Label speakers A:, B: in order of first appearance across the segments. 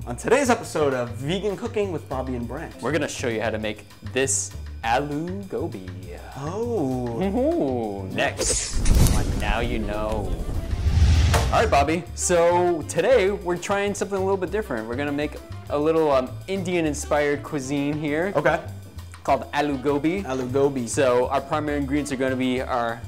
A: On today's episode of Vegan Cooking with Bobby and Brent.
B: We're gonna show you how to make this Aloo Gobi.
A: Oh.
B: Ooh, next on Now You Know. All right, Bobby. So today we're trying something a little bit different. We're gonna make a little Indian-inspired cuisine here.
A: Okay.
B: Called Aloo Gobi.
A: Aloo Gobi.
B: So our primary ingredients are gonna be our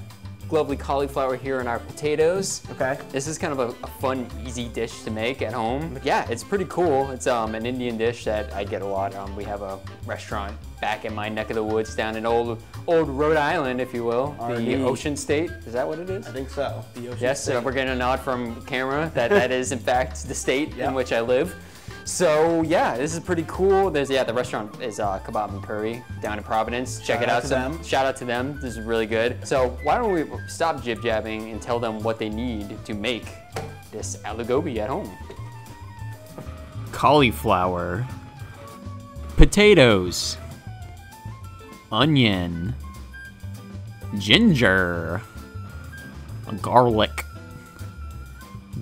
B: lovely cauliflower here and our potatoes.
A: Okay.
B: This is kind of a fun, easy dish to make at home. But yeah, it's pretty cool. It's an Indian dish that I get a lot. We have a restaurant back in my neck of the woods down in old Rhode Island, if you will. The Ocean State. Is that what it is?
A: I think so. The Ocean State.
B: Yes, we're getting a nod from camera that is in fact the state in which I live. So yeah, this is pretty cool. There's the restaurant is Kebab and Curry down in Providence. Check it out. Shout out to them. This is really good. So why don't we stop jib-jabbing and tell them what they need to make this Aloo Gobi at home?
C: Cauliflower, potatoes, onion, ginger, garlic,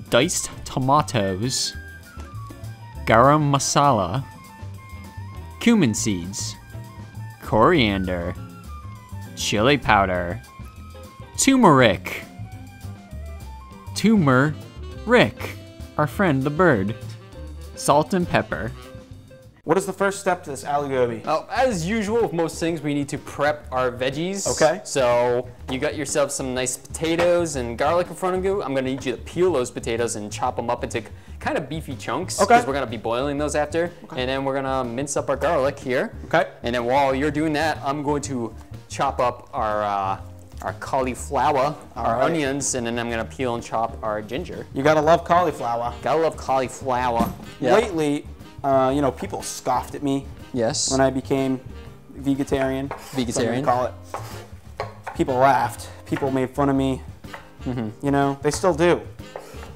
C: diced tomatoes, Garam Masala, Cumin Seeds, Coriander, chili powder, Tumeric, our friend the bird, salt and pepper.
A: What is the first step to this Aloo Gobi?
B: Oh, as usual with most things, we need to prep our veggies.
A: Okay.
B: So you got yourself some nice potatoes and garlic in front of you. I'm gonna need you to peel those potatoes and chop them up into kind of beefy chunks.
A: Okay.
B: Because we're gonna be boiling those after. Okay. And then we're gonna mince up our garlic here.
A: Okay.
B: And then while you're doing that, I'm going to chop up our cauliflower, our onions, and then I'm gonna peel and chop our ginger.
A: You gotta love cauliflower.
B: Gotta love cauliflower.
A: Yeah. Lately, you know, people scoffed at me.
B: Yes.
A: When I became vegetarian.
B: Vegetarian.
A: Call it. People laughed. People made fun of me. You know, they still do.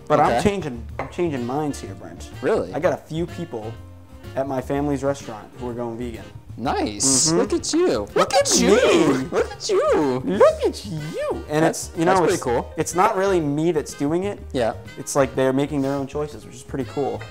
A: But
B: Okay.
A: I'm changing minds here, Brent.
B: Really?
A: I got a few people at my family's restaurant who are going vegan.
B: Nice. Look at you.
A: Look at
B: you.
A: me.
B: Look at you.
A: Look at you. And
B: That's
A: it's
B: pretty cool.
A: It's not really me that's doing it.
B: Yeah.
A: It's like they're making their own choices, which is pretty cool.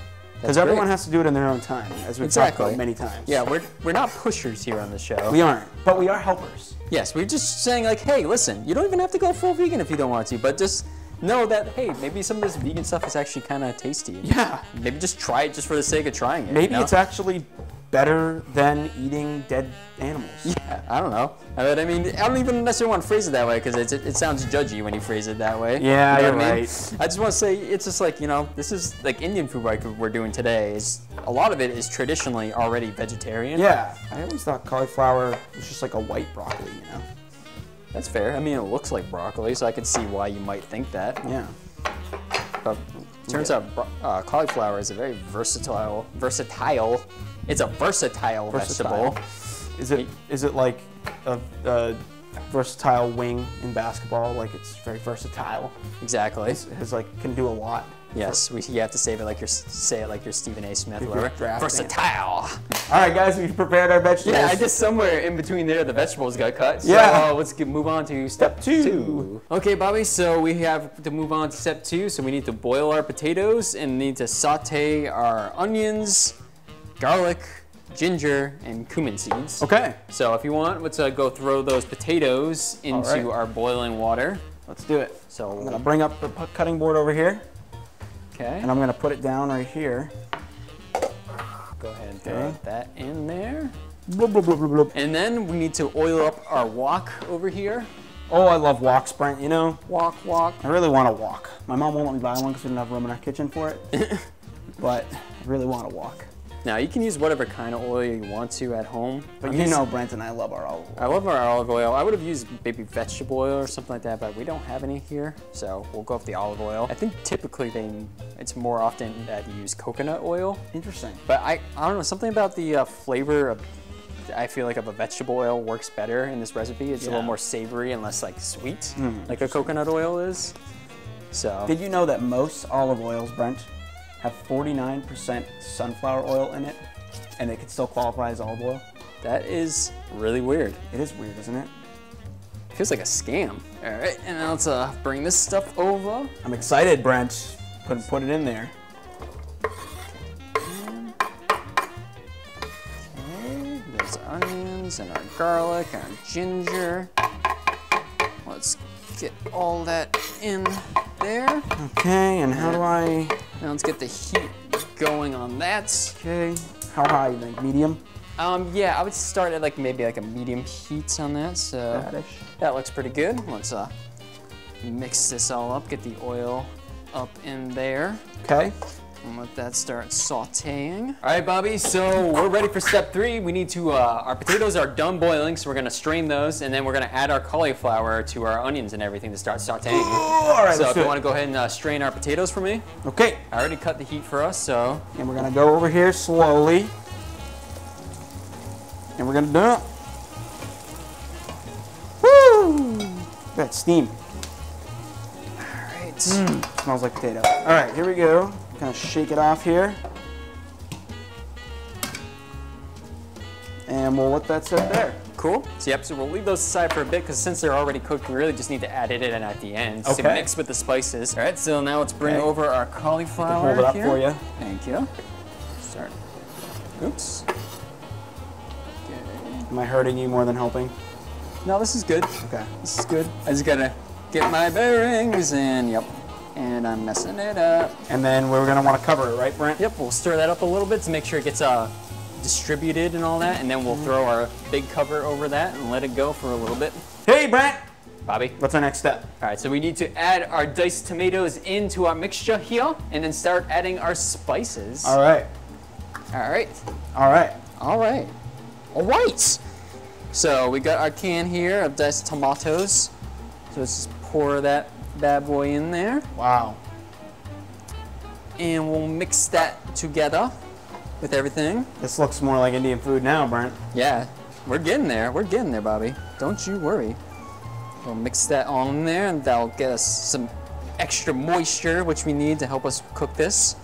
A: Because
B: That's
A: everyone
B: great.
A: has to do it in their own time, as we've talked about many times.
B: Yeah, we're not pushers here on the show.
A: We aren't, but we are helpers.
B: Yes, we're just saying like, hey, listen, you don't even have to go full vegan if you don't want to, but just know that, hey, maybe some of this vegan stuff is actually kind of tasty.
A: Yeah.
B: Maybe just try it just for the sake of trying it.
A: Maybe
B: you know?
A: it's actually better than eating dead animals.
B: Yeah, I don't know. I mean, I don't even necessarily want to phrase it that way because it sounds judgy when you phrase it that way.
A: Yeah,
B: you know
A: you're
B: what I mean?
A: right.
B: I just want to say, it's just like, you know, this is like Indian food like we're doing today. A lot of it is traditionally already vegetarian.
A: Yeah, I always thought cauliflower was just like a white broccoli, you know?
B: That's fair. I mean, it looks like broccoli, so I can see why you might think that.
A: Yeah.
B: But turns out cauliflower is a very versatile. It's a versatile vegetable.
A: Is it like a versatile wing in basketball? Like it's very versatile.
B: Exactly.
A: It's like can do a lot.
B: Yes, you have to say it like you're Stephen A. Smith. Or versatile.
A: All right, guys, we've prepared our vegetables.
B: Yeah, I guess somewhere in between there, the vegetables got cut. So
A: yeah.
B: Let's move on to step two. Okay, Bobby. So we have to move on to step 2. So we need to boil our potatoes and need to saute our onions, garlic, ginger, and cumin seeds.
A: Okay.
B: So if you want, let's go throw those potatoes into our boiling water.
A: Let's do it.
B: So
A: I'm gonna bring up the cutting board over here.
B: Okay.
A: And I'm gonna put it down right here.
B: Go ahead and throw that in there.
A: Bloop, bloop, bloop, bloop, bloop.
B: And then we need to oil up our wok over here.
A: Oh, I love woks, Brent, you know?
B: Wok.
A: I really want a wok. My mom won't let me buy one because we don't have room in our kitchen for it. But I really want a wok.
B: Now, you can use whatever kind of oil you want to at home.
A: But you know Brent and I love our olive oil.
B: I love our olive oil. I would have used maybe vegetable oil or something like that, but we don't have any here, so we'll go with the olive oil. I think typically it's more often that you use coconut oil.
A: Interesting.
B: But I don't know, something about the flavor of, I feel like of a vegetable oil works better in this recipe. It's a little more savory and less like sweet, like a coconut oil is. So.
A: Did you know that most olive oils, Brent, have 49% sunflower oil in it, and it can still qualify as olive oil?
B: That is really weird.
A: It is weird, isn't it?
B: Feels like a scam. All right, and now let's bring this stuff over.
A: I'm excited, Brent. Put it in there.
B: And onions and our garlic, our ginger. Let's get all that in there.
A: Okay, and how do I...
B: Now let's get the heat going on that.
A: Okay, how high you think? Medium?
B: Yeah, I would start at like maybe like a medium heat on that, so that looks pretty good. Let's mix this all up, get the oil up in there.
A: Okay.
B: And let that start sauteing. All right, Bobby, so we're ready for step 3. We need to, our potatoes are done boiling, so we're gonna strain those, and then we're gonna add our cauliflower to our onions and everything to start sauteing.
A: All right,
B: so if you wanna go ahead and strain our potatoes for me.
A: Okay.
B: I already cut the heat for us, so.
A: And we're gonna go over here slowly. And we're gonna do it. Woo! That steam.
B: All right.
A: Smells like potato. All right, here we go. Kind of shake it off here. And we'll let that sit there.
B: Cool. So yep, so we'll leave those aside for a bit because since they're already cooked, we really just need to add it in at the end to mix with the spices. All right, so now let's bring over our cauliflower
A: Hold it up
B: here.
A: for you.
B: Thank you. Start. Oops.
A: Am I hurting you more than helping?
B: No, this is good.
A: Okay.
B: This is good. I just gotta get my bearings and yep. And I'm messing it up.
A: And then we're gonna want to cover it, right, Brent?
B: Yep, we'll stir that up a little bit to make sure it gets distributed and all that, and then we'll throw our big cover over that and let it go for a little bit.
A: Hey, Brent!
B: Bobby?
A: What's our next step?
B: All right, so we need to add our diced tomatoes into our mixture here, and then start adding our spices.
A: All right.
B: All right.
A: All right.
B: All right. All right. So we got our can here of diced tomatoes. So let's just pour that bad boy in there.
A: Wow.
B: And we'll mix that together with everything.
A: This looks more like Indian food now, Brent.
B: Yeah, we're getting there. We're getting there, Bobby. Don't you worry. We'll mix that all in there, and that'll get us some extra moisture, which we need to help us cook this.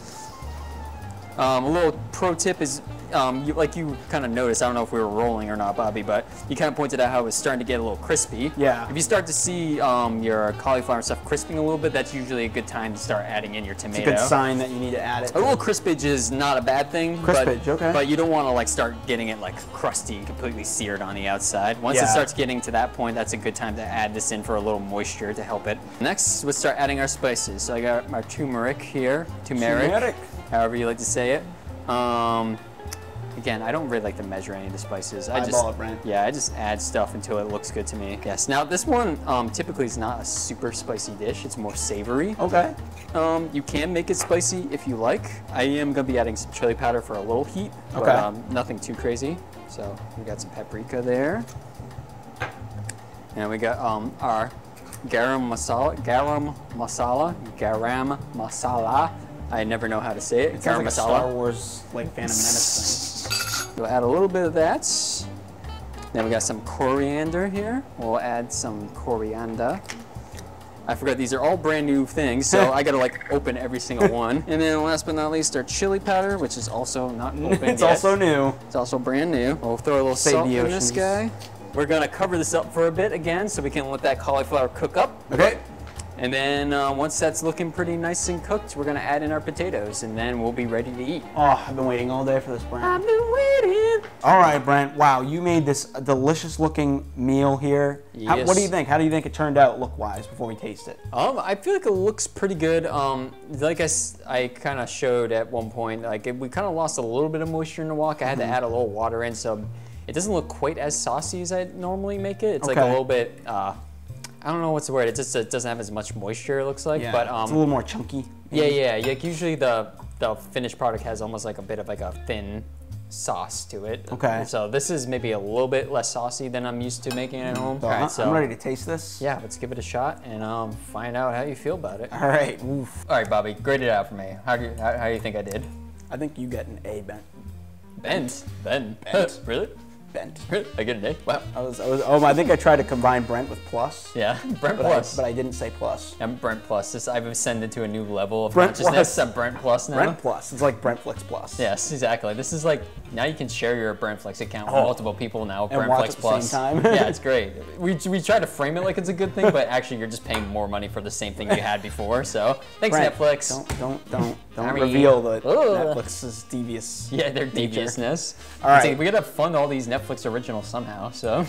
B: A little pro tip is, like you kind of noticed, I don't know if we were rolling or not, Bobby, but you kind of pointed out how it was starting to get a little crispy.
A: Yeah.
B: If you start to see your cauliflower and stuff crisping a little bit, that's usually a good time to start adding in your tomato.
A: It's a good sign that you need to add it.
B: A little crispage is not a bad thing.
A: Crispage, okay.
B: But you don't want to like start getting it like crusty and completely seared on the outside. Once it starts getting to that point, that's a good time to add this in for a little moisture to help it. Next, we'll start adding our spices. So I got my turmeric here. Tumeric. However you like to say it. Again, I don't really like to measure any of the spices. I just add stuff until it looks good to me. Yes. Now this one typically is not a super spicy dish. It's more savory.
A: Okay.
B: You can make it spicy if you like. I am gonna be adding some chili powder for a little heat, but nothing too crazy. So we got some paprika there, and we got our garam masala. I never know how to say it.
A: It sounds like a Star Wars, like Phantom Menace thing.
B: We'll add a little bit of that. Then we got some coriander here. We'll add some coriander. I forgot these are all brand new things, so I gotta like open every single one. And then last but not least, our chili powder, which is also not open
A: It's also new.
B: It's also brand new. We'll throw a little salt in this guy. We're gonna cover this up for a bit again, so we can let that cauliflower cook up.
A: Okay.
B: And then once that's looking pretty nice and cooked, we're gonna add in our potatoes, and then we'll be ready to eat.
A: Oh, I've been waiting all day for this, Brent.
B: I've been waiting.
A: All right, Brent. Wow, you made this delicious looking meal here.
B: Yes.
A: What do you think? How do you think it turned out look-wise before we taste it?
B: I feel like it looks pretty good. Like I kind of showed at one point, like we kind of lost a little bit of moisture in the wok. I had to add a little water in, so it doesn't look quite as saucy as I normally make it. It's like a little bit. I don't know what's the word. It just doesn't have as much moisture, it looks like.
A: Yeah,
B: but
A: it's a little more chunky.
B: Yeah. Like usually the finished product has almost like a bit of like a thin sauce to it.
A: Okay.
B: So this is maybe a little bit less saucy than I'm used to making at home.
A: So I'm ready to taste this.
B: Yeah, let's give it a shot and find out how you feel about it.
A: All right. Oof.
B: All right, Bobby, grade it out for me. How do you think I did?
A: I think you get an A, Bent.
B: Bent? Really?
A: Bent.
B: I get an A? Wow.
A: I think I tried to combine Brent with plus.
B: Yeah, Brent plus.
A: But I didn't say plus.
B: I'm Brent plus. I've ascended to a new level of
A: Brent
B: consciousness.
A: plus.
B: I'm Brent plus now.
A: Brent plus. It's like Brentflix plus.
B: Yes, exactly. This is like, now you can share your Brentflix account with multiple people now.
A: And
B: Brentflix
A: watch at the
B: plus.
A: same time.
B: Yeah, it's great. We try to frame it like it's a good thing, but actually you're just paying more money for the same thing you had before. So thanks,
A: Brent,
B: Netflix.
A: Don't reveal the Netflix's devious.
B: Yeah, their deviousness.
A: All right.
B: We gotta fund all these Netflix Netflix original somehow. So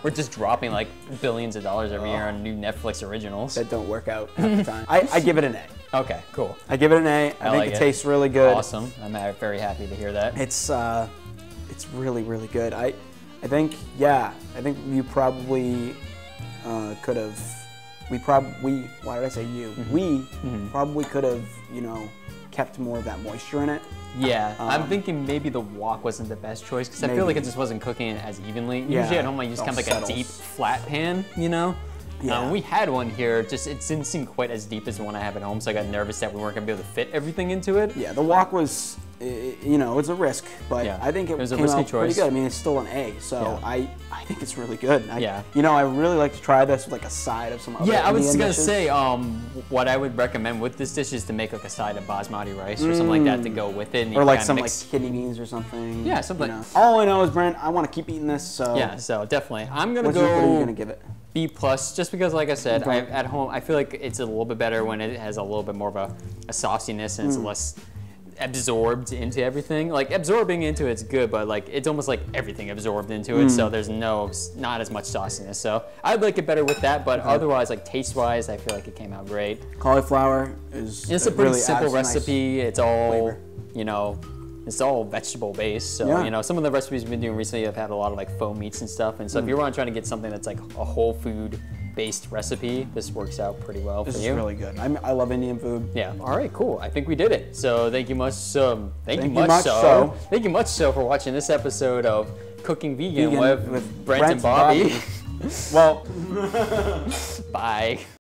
B: we're just dropping like billions of dollars every year on new Netflix originals.
A: That don't work out half the time. I give it an A.
B: Okay, cool.
A: I give it an A. I think it tastes really good.
B: Awesome. I'm very happy to hear that.
A: It's really, really good. I think you probably could have. Why did I say you? We probably could have, kept more of that moisture in it.
B: Yeah, I'm thinking maybe the wok wasn't the best choice because I feel like it just wasn't cooking it as evenly.
A: Yeah,
B: usually at home I use kind of like a deep, flat pan, Yeah. We had one here, it didn't seem quite as deep as the one I have at home, so I got nervous that we weren't going to be able to fit everything into it.
A: Yeah, the wok was, it's a risk, but I think it was a risky choice. Pretty good. I mean, it's still an A, so I think it's really good. I really like to try this with like a side of some other
B: I was
A: Indian
B: going to
A: dishes.
B: say, what I would recommend with this dish is to make like a side of basmati rice or something like that to go with it. And
A: or like some like kidney beans or something.
B: Yeah, something.
A: All I know is, Brent, I want to keep eating this, so.
B: Yeah, so definitely. I'm going to go.
A: What are you going to give it?
B: B+, just because, like I said, at home, I feel like it's a little bit better when it has a little bit more of a sauciness and it's less absorbed into everything. Like, absorbing into it's good, but like it's almost like everything absorbed into it, so there's not as much sauciness. So I'd like it better with that, but otherwise, like taste-wise, I feel like it came out great.
A: Cauliflower is
B: It's a pretty
A: really
B: simple recipe.
A: Nice
B: it's all,
A: flavor.
B: It's all vegetable based, so some of the recipes we've been doing recently have had a lot of like faux meats and stuff, and so if you want to try to get something that's like a whole food based recipe, this works out pretty well for you.
A: This is really good. I love Indian food.
B: Yeah. All right. Cool. I think we did it. So thank you much. Thank you much so for watching this episode of Cooking Vegan with Brent and Bobby.
A: Well,
B: bye.